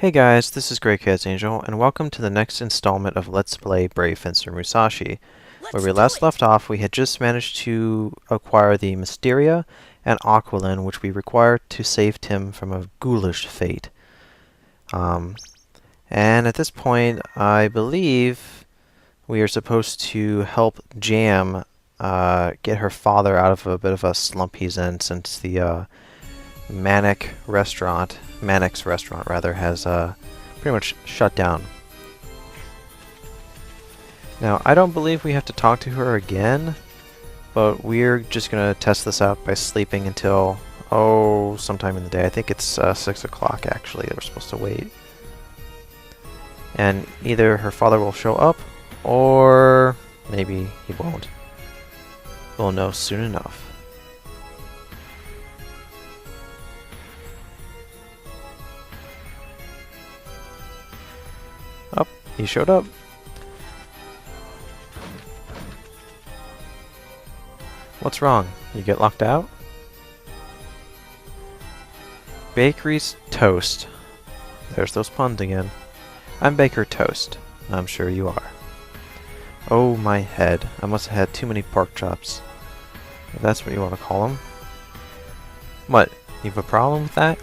Hey guys, this is Grey Cat's Angel, and welcome to the next installment of Let's Play Brave Fencer Musashi. Where Let's we do last it! left off, we had just managed to acquire the Mysteria and Aquilin, which we required to save Tim from a ghoulish fate. Um, and at this point, I believe we are supposed to help Jam get her father out of a bit of a slump he's in since the Mannick's restaurant rather, has pretty much shut down. Now, I don't believe we have to talk to her again, but we're just gonna test this out by sleeping until, oh, sometime in the day. I think it's 6 o'clock actually that we're supposed to wait. And either her father will show up, or maybe he won't. We'll know soon enough. Oh, he showed up. What's wrong? You get locked out? Bakery's toast. There's those puns again. I'm Baker Toast. I'm sure you are. Oh, my head. I must have had too many pork chops. If that's what you want to call them. What? You have a problem with that?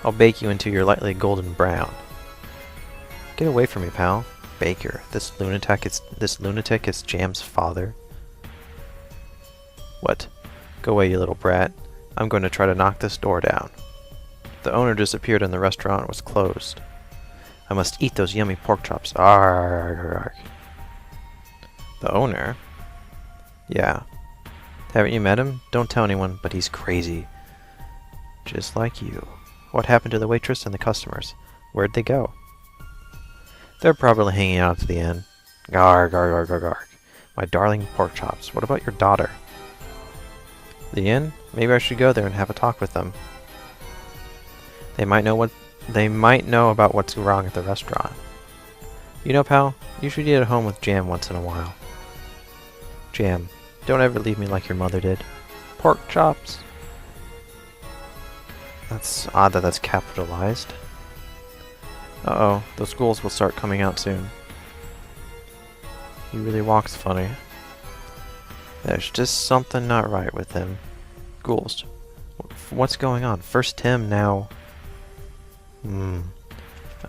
I'll bake you until you're lightly golden brown. Get away from me, pal. Baker. This lunatic is Jam's father. What? Go away, you little brat. I'm going to try to knock this door down. The owner disappeared and the restaurant was closed. I must eat those yummy pork chops. Arrgh. The owner? Yeah. Haven't you met him? Don't tell anyone, but he's crazy. Just like you. What happened to the waitress and the customers? Where'd they go? They're probably hanging out to the end. Garg, garg, garg, garg, garg. My darling pork chops. What about your daughter? The inn? Maybe I should go there and have a talk with them. They might know about what's wrong at the restaurant. You know, pal, you should eat at home with Jam once in a while. Jam, don't ever leave me like your mother did. Pork chops. That's odd that that's capitalized. Uh-oh, those ghouls will start coming out soon. He really walks funny. There's just something not right with him. Ghouls. What's going on? First Tim, now...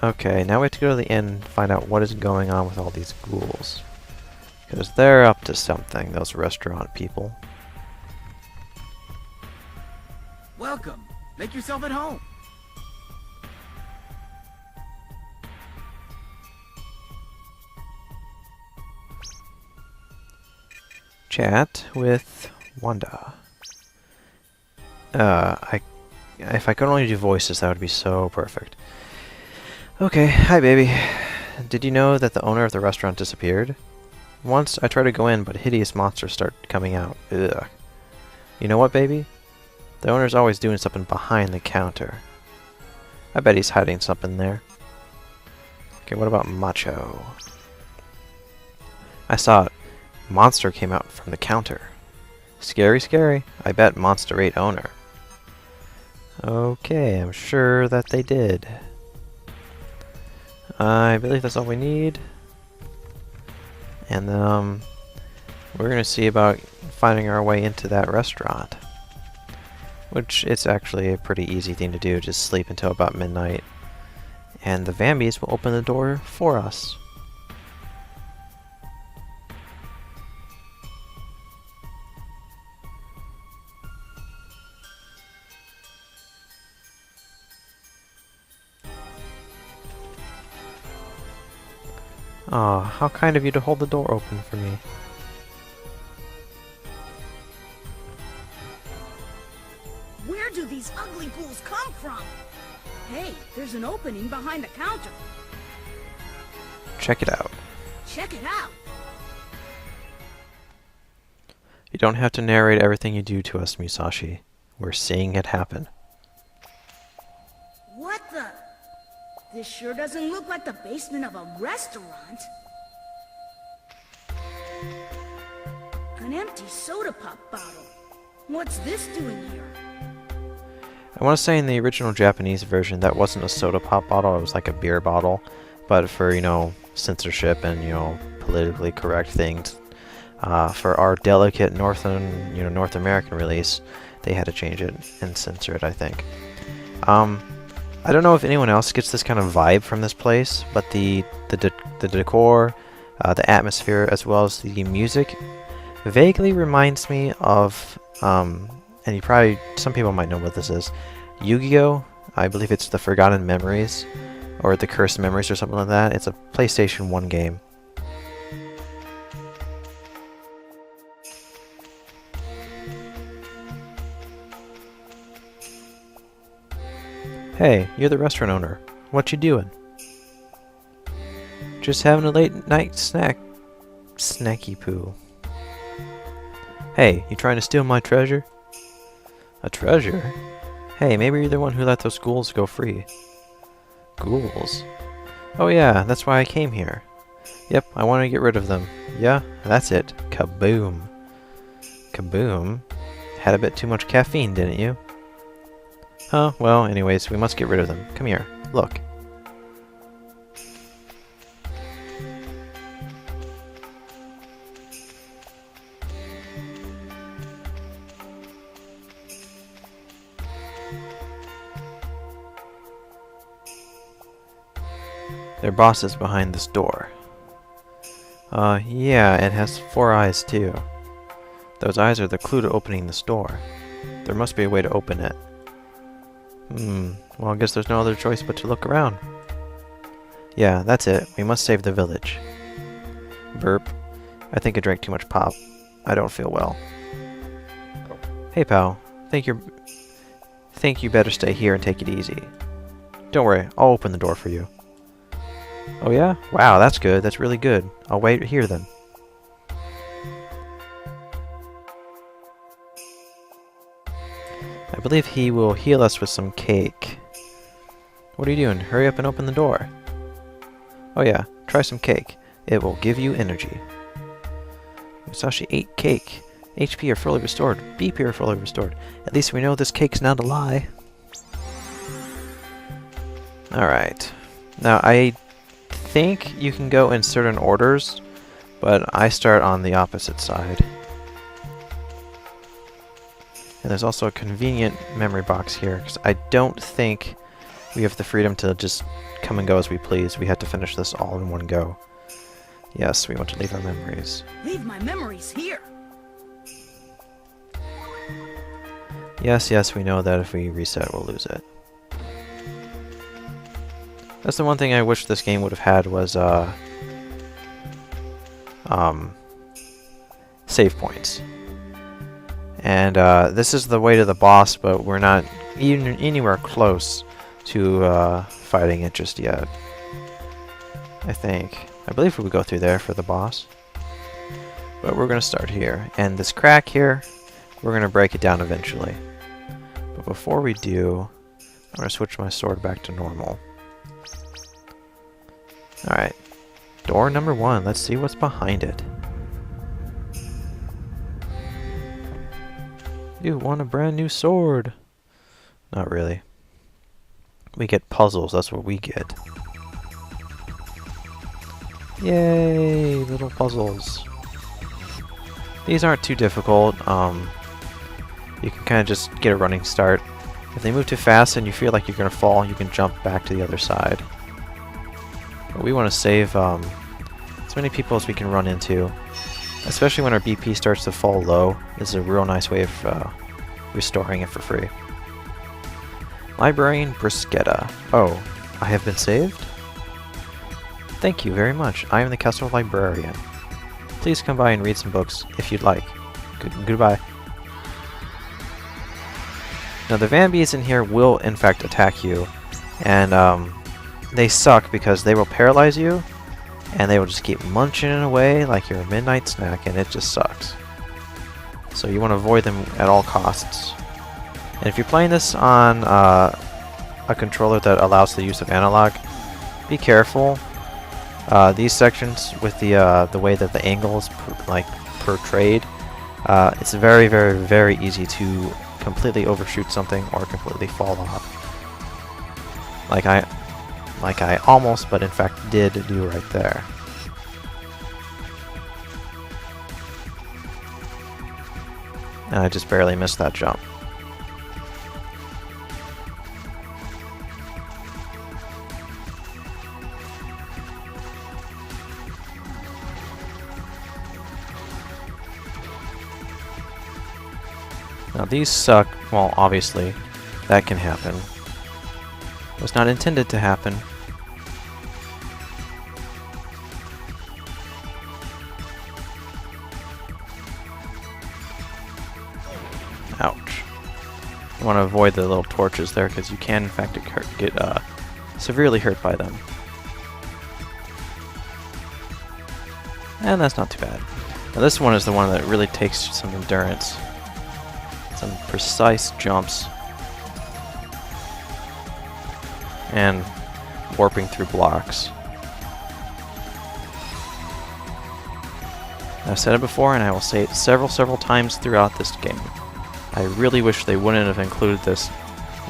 Okay, now we have to go to the inn and find out what is going on with all these ghouls. Because they're up to something, those restaurant people. Welcome. Make yourself at home. Chat with Wanda. If I could only do voices, that would be so perfect. Okay, hi baby. Did you know that the owner of the restaurant disappeared? Once I tried to go in, but hideous monsters started coming out. Ugh. You know what, baby? The owner's always doing something behind the counter. I bet he's hiding something there. Okay, what about Macho? I saw it. Monster came out from the counter. Scary, scary. I bet Monster ate owner. Okay, I'm sure that they did. I believe that's all we need. And then, we're gonna see about finding our way into that restaurant. Which, it's actually a pretty easy thing to do, just sleep until about midnight. And the Vambees will open the door for us. Aw, how kind of you to hold the door open for me. Where do these ugly ghouls come from? Hey, there's an opening behind the counter. Check it out. Check it out. You don't have to narrate everything you do to us, Musashi. We're seeing it happen. What the? This sure doesn't look like the basement of a restaurant. An empty soda pop bottle. What's this doing here? I want to say in the original Japanese version that wasn't a soda pop bottle, it was like a beer bottle. But for, you know, censorship and, you know, politically correct things, for our delicate North American release, they had to change it and censor it, I think. I don't know if anyone else gets this kind of vibe from this place, but the decor, the atmosphere, as well as the music, vaguely reminds me of, and some people might know what this is, Yu-Gi-Oh! I believe it's the Forgotten Memories, or the Cursed Memories, or something like that. It's a PlayStation 1 game. Hey, you're the restaurant owner. What you doing? Just having a late night snack. Snacky poo. Hey, you trying to steal my treasure? A treasure? Hey, maybe you're the one who let those ghouls go free. Ghouls? Oh yeah, that's why I came here. Yep, I want to get rid of them. Yeah, that's it. Kaboom. Kaboom? Had a bit too much caffeine, didn't you? Huh, well, anyways, we must get rid of them. Come here, look. Their boss is behind this door. Yeah, it has 4 eyes too. Those eyes are the clue to opening this door. There must be a way to open it. Well, I guess there's no other choice but to look around. Yeah, that's it. We must save the village. Burp. I think I drank too much pop. I don't feel well. Hey, pal. Think you better stay here and take it easy. Don't worry, I'll open the door for you. Oh yeah? Wow, that's good. That's really good. I'll wait here then. I believe he will heal us with some cake. What are you doing? Hurry up and open the door. Oh yeah, try some cake. It will give you energy. Musashi ate cake. HP are fully restored. BP are fully restored. At least we know this cake's not a lie. Alright. Now, I think you can go in certain orders, but I start on the opposite side. And there's also a convenient memory box here, because I don't think we have the freedom to just come and go as we please. We had to finish this all in one go. Yes, we want to leave our memories. Leave my memories here. Yes, we know that if we reset, we'll lose it. That's the one thing I wish this game would have had was, save points. And, this is the way to the boss, but we're not even anywhere close to, fighting it just yet. I think. I believe we would go through there for the boss. But we're gonna start here. And this crack here, we're gonna break it down eventually. But before we do, I'm gonna switch my sword back to normal. Alright. Door number 1. Let's see what's behind it. You want a brand new sword? Not really. We get puzzles, that's what we get. Yay! Little puzzles. These aren't too difficult. You can kind of just get a running start. If they move too fast and you feel like you're going to fall, you can jump back to the other side. But we want to save as many people as we can run into. Especially when our BP starts to fall low. This is a real nice way of restoring it for free. Librarian Bruschetta. Oh, I have been saved? Thank you very much. I am the castle librarian. Please come by and read some books if you'd like. Goodbye. Now the Vambees in here will in fact attack you, and they suck because they will paralyze you, and they will just keep munching away like you're a midnight snack, and it just sucks. So you want to avoid them at all costs. And if you're playing this on a controller that allows the use of analog, be careful. These sections with the way that the angle is portrayed, it's very, very, very easy to completely overshoot something or completely fall off. Like I almost, but in fact did do right there. And I just barely missed that jump. Now these suck. Well, obviously, that can happen. It was not intended to happen. Ouch. You want to avoid the little torches there because you can in fact get severely hurt by them. And that's not too bad. Now this one is the one that really takes some endurance. Some precise jumps. And warping through blocks. I've said it before and I will say it several times throughout this game. I really wish they wouldn't have included this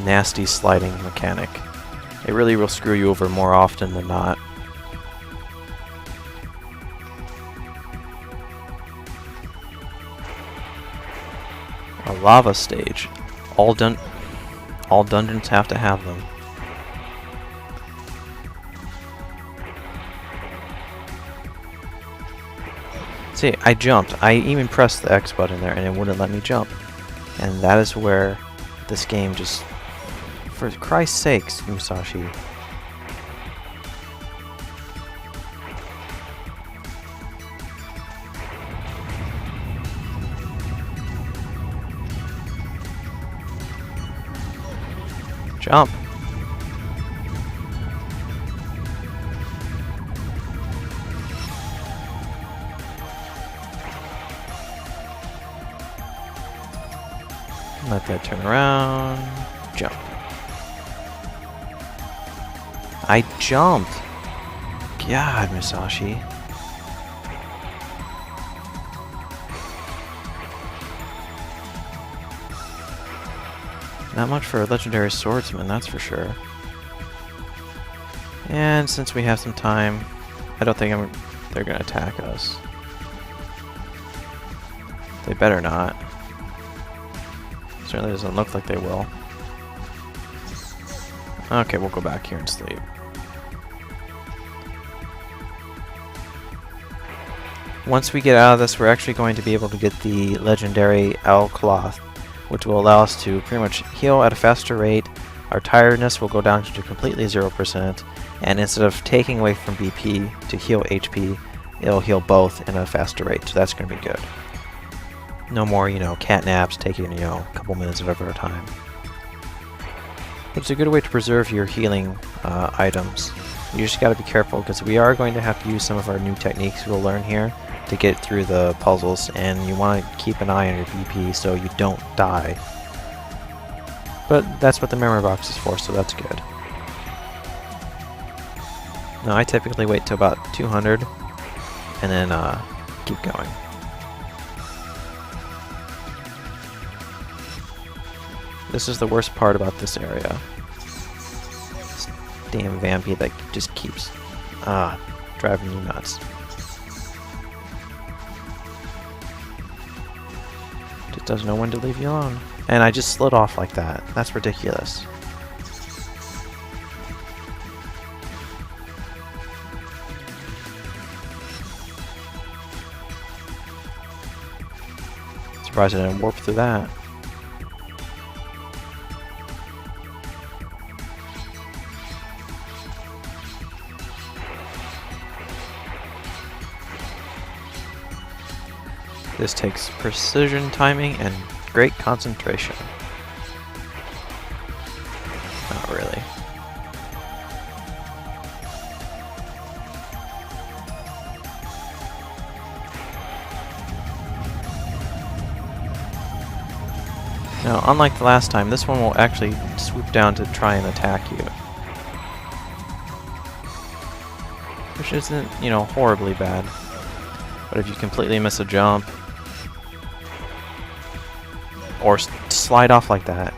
nasty sliding mechanic. It really will screw you over more often than not. A lava stage. All dungeons have to have them. See, I jumped. I even pressed the X button there and it wouldn't let me jump. And that is where this game just... For Christ's sakes, Musashi. Jump. Let that turn around. Jump. I jumped. God, Musashi. Not much for a legendary swordsman, that's for sure. And since we have some time, I don't think they're gonna attack us. They better not. Certainly doesn't look like they will. Okay, we'll go back here and sleep. Once we get out of this, we're actually going to be able to get the legendary Owl Cloth, which will allow us to pretty much heal at a faster rate. Our tiredness will go down to completely 0%, and instead of taking away from BP to heal HP, it'll heal both in a faster rate, so that's going to be good. No more, cat naps, taking, a couple minutes at a time. Which is a good way to preserve your healing items. You just got to be careful, because we are going to have to use some of our new techniques we'll learn here to get through the puzzles, and you want to keep an eye on your BP so you don't die. But that's what the memory box is for, so that's good. Now I typically wait till about 200 and then keep going. This is the worst part about this area. This damn Vampy that just keeps driving you nuts. Just doesn't know when to leave you alone. And I just slid off like that. That's ridiculous. Surprised I didn't warp through that. This takes precision timing and great concentration. Not really. Now, unlike the last time, this one will actually swoop down to try and attack you. Which isn't, horribly bad. But if you completely miss a jump, or slide off like that.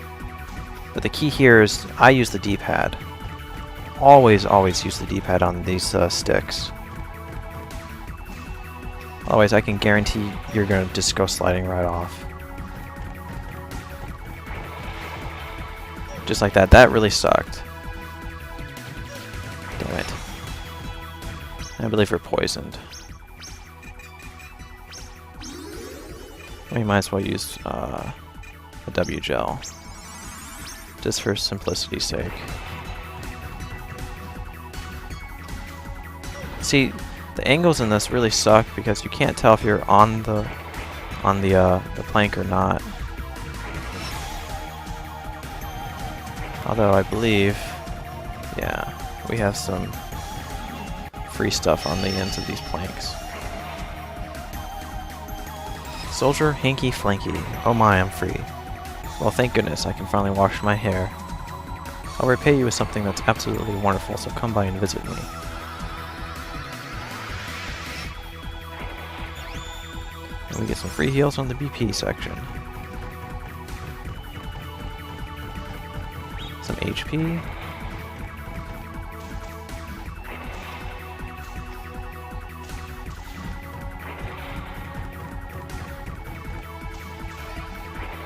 But the key here is I use the D-pad. Always, always use the D-pad on these sticks. Otherwise, I can guarantee you're going to just go sliding right off. Just like that. That really sucked. Damn it. I believe we're poisoned. We might as well use a W gel. Just for simplicity's sake. See, the angles in this really suck because you can't tell if you're on the plank or not. Although I believe, yeah, we have some free stuff on the ends of these planks. Soldier, hanky, flanky. Oh my, I'm free. Well, thank goodness I can finally wash my hair. I'll repay you with something that's absolutely wonderful, so come by and visit me. And we get some free heals on the BP section. Some HP.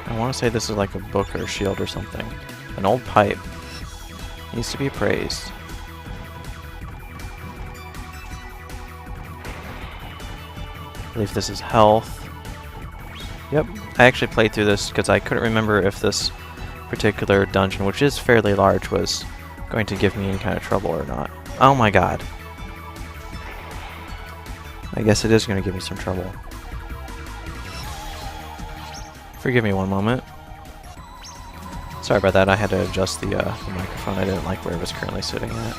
I want to say this is like a book or a shield or something. An old pipe. Needs to be praised. I believe this is health. Yep, I actually played through this because I couldn't remember if this particular dungeon, which is fairly large, was going to give me any kind of trouble or not. Oh my god. I guess it is going to give me some trouble. Forgive me one moment. Sorry about that, I had to adjust the microphone. I didn't like where it was currently sitting at.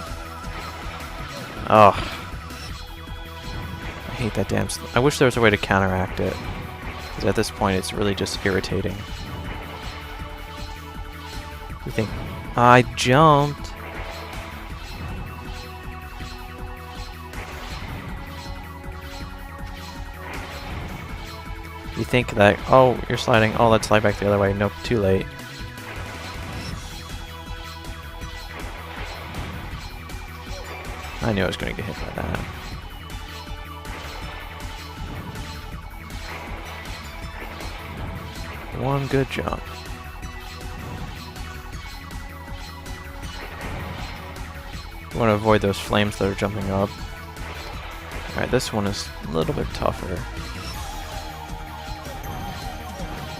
Ugh. I hate that damn... I wish there was a way to counteract it. Because at this point it's really just irritating. You think... I jumped! You think that, oh, you're sliding, oh, let's slide back the other way. Nope, too late. I knew I was going to get hit by that. One good jump. You want to avoid those flames that are jumping up. Alright, this one is a little bit tougher.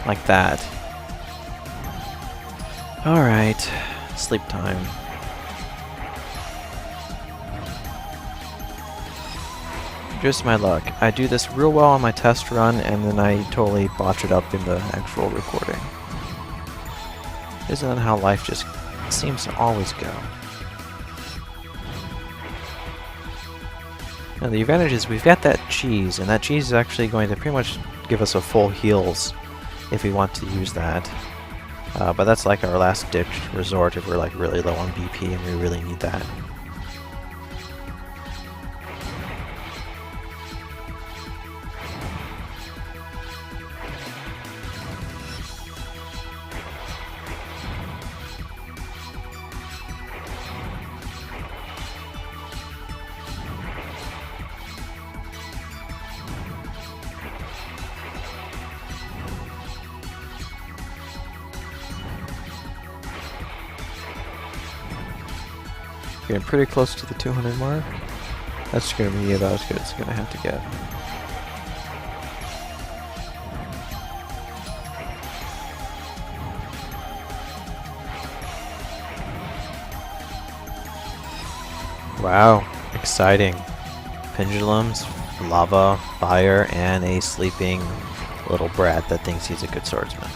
Like that. Alright, sleep time. Just my luck. I do this real well on my test run, and then I totally botch it up in the actual recording. Isn't that how life just seems to always go? Now the advantage is we've got that cheese, and that cheese is actually going to pretty much give us a full heals if we want to use that. But that's like our last ditch resort if we're like really low on BP and we really need that. Getting pretty close to the 200 mark. That's going to be about as good as it's going to have to get. Wow, exciting. Pendulums, lava, fire, and a sleeping little brat that thinks he's a good swordsman.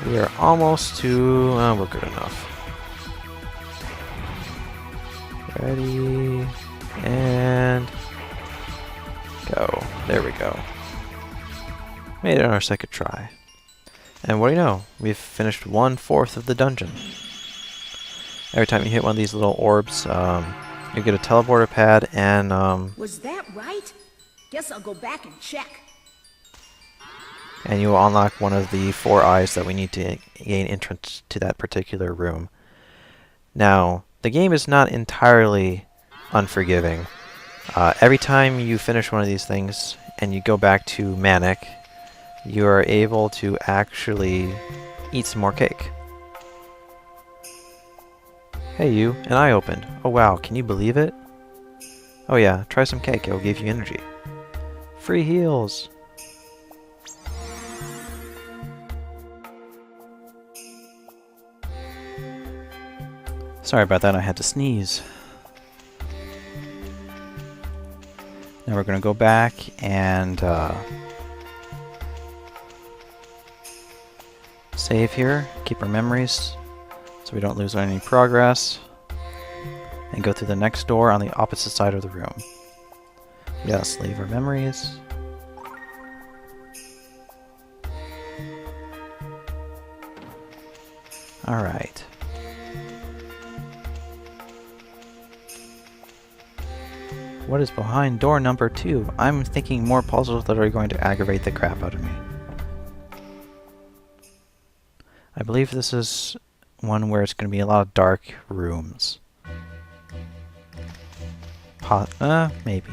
We are almost to... we're good enough. Ready, and go. There we go. Made it on our second try. And what do you know? We've finished 1/4 of the dungeon. Every time you hit one of these little orbs, you get a teleporter pad and Was that right? Guess I'll go back and check. and you will unlock one of the 4 eyes that we need to gain entrance to that particular room. Now, the game is not entirely unforgiving. Every time you finish one of these things and you go back to Mannick, you are able to actually eat some more cake. Hey you, an eye opened. Oh wow, can you believe it? Oh yeah, try some cake, it will give you energy. Free heals! Sorry about that, I had to sneeze. Now we're going to go back and save here, keep our memories so we don't lose any progress, and go through the next door on the opposite side of the room. Yes, leave our memories. Alright. What is behind door number 2? I'm thinking more puzzles that are going to aggravate the crap out of me. I believe this is one where it's going to be a lot of dark rooms. Maybe.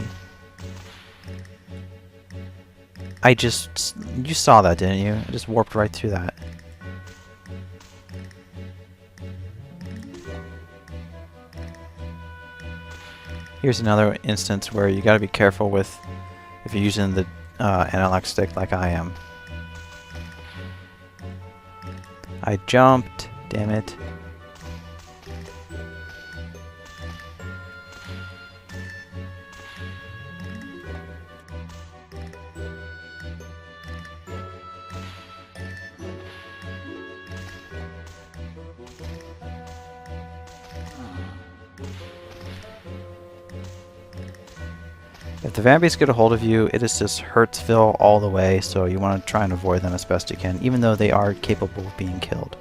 You saw that, didn't you? I just warped right through that. Here's another instance where you gotta be careful with if you're using the analog stick like I am. I jumped, damn it. If the Vambees get a hold of you, it is just Hurtsville all the way, so you want to try and avoid them as best you can, even though they are capable of being killed.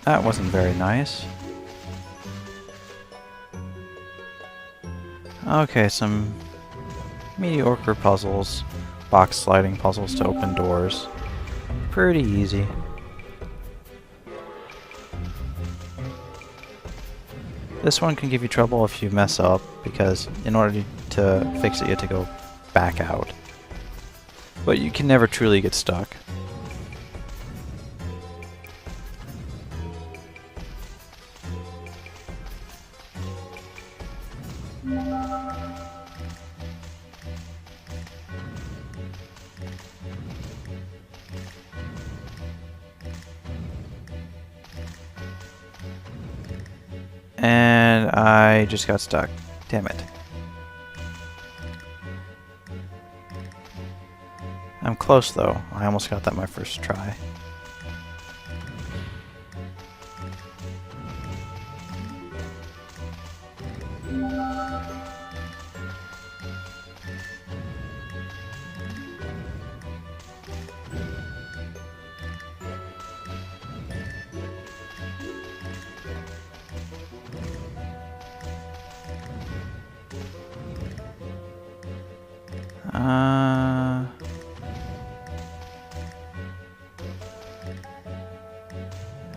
That wasn't very nice. Okay, some mediocre puzzles, box sliding puzzles to open doors. Pretty easy. This one can give you trouble if you mess up, because in order to fix it you have to go back out. But you can never truly get stuck. And I just got stuck. Damn it. I'm close though. I almost got that my first try.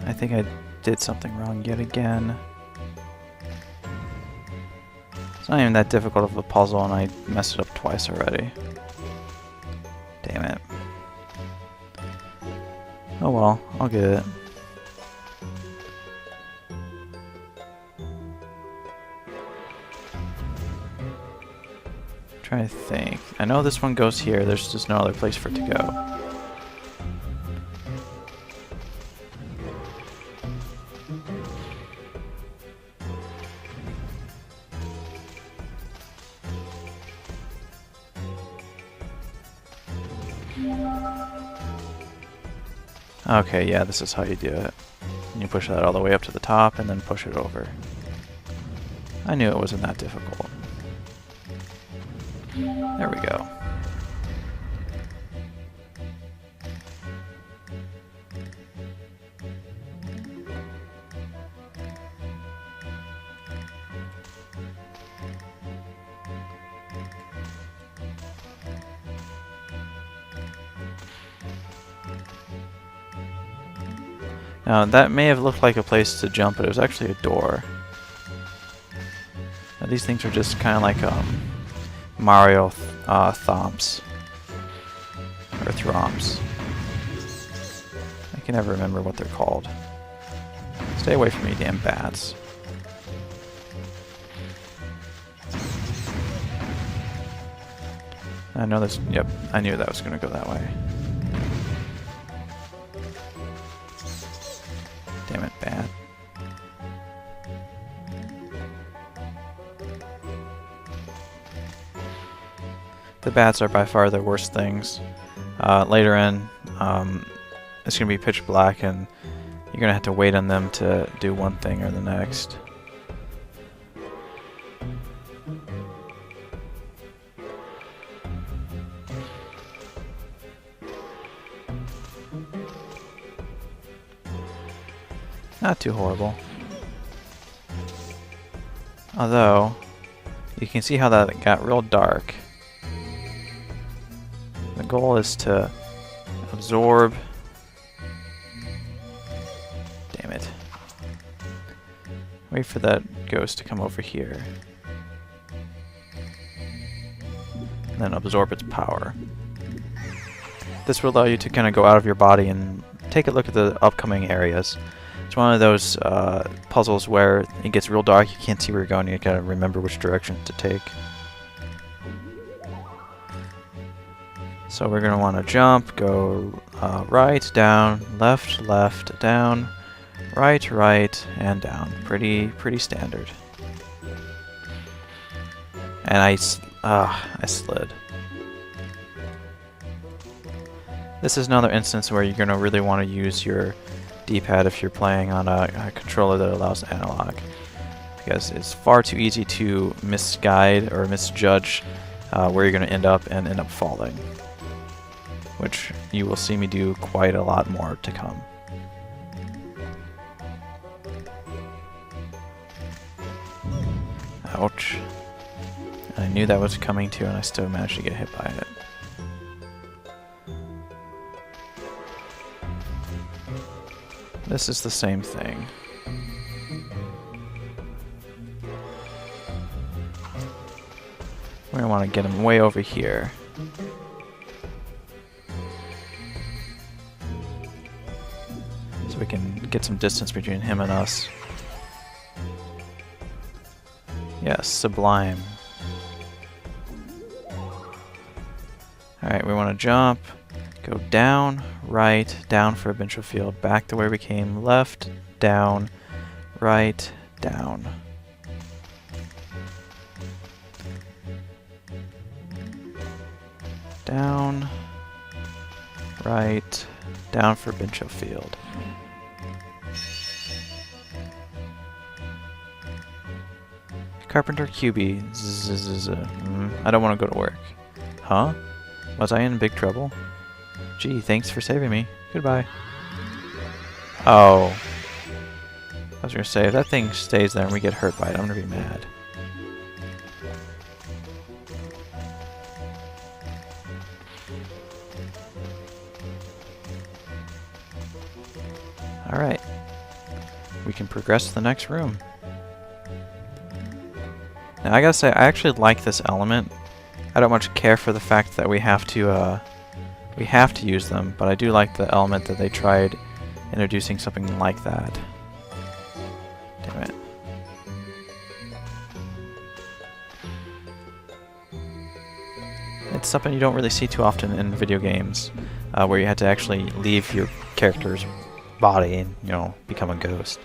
I think I did something wrong yet again. It's not even that difficult of a puzzle and I messed it up twice already. Damn it. Oh well, I'll get it. Trying to think. I know this one goes here, there's just no other place for it to go. Okay, yeah, this is how you do it. You push that all the way up to the top and then push it over. I knew it wasn't that difficult. There we go. Now that may have looked like a place to jump, but it was actually a door. Now, these things are just kind of like Mario thomps. Or thromps. I can never remember what they're called. Stay away from me, damn bats. I know this. Yep, I knew that was going to go that way. Damn it, bat. The bats are by far the worst things. Later in, it's going to be pitch black and you're going to have to wait on them to do one thing or the next. Not too horrible. Although, you can see how that got real dark. The goal is to absorb. Damn it. Wait for that ghost to come over here. And then absorb its power. This will allow you to kind of go out of your body and take a look at the upcoming areas. It's one of those puzzles where it gets real dark, you can't see where you're going, you gotta remember which direction to take. So we're gonna want to jump, go right, down, left, down, right, and down. Pretty standard. And I slid. This is another instance where you're gonna really want to use your D-pad if you're playing on a controller that allows analog, because it's far too easy to misguide or misjudge where you're going to end up and end up falling, which you will see me do quite a lot more to come. Ouch. I knew that was coming too, and I still managed to get hit by it. This is the same thing. We're going to want to get him way over here. So we can get some distance between him and us. Yes, sublime. Alright, we want to jump. Go down, right, down for a provincial field, back to where we came, left, down, right, down. Down, right, down for provincial field. Carpenter QB. I don't want to go to work. Huh? Was I in big trouble? Gee, thanks for saving me. Goodbye. Oh. I was gonna say, if that thing stays there and we get hurt by it, I'm gonna be mad. Alright. We can progress to the next room. Now I gotta say, I actually like this element. I don't much care for the fact that we have to use them, but I do like the element that they tried introducing something like that. Damn it. It's something you don't really see too often in video games, where you have to actually leave your character's body and, you know, become a ghost.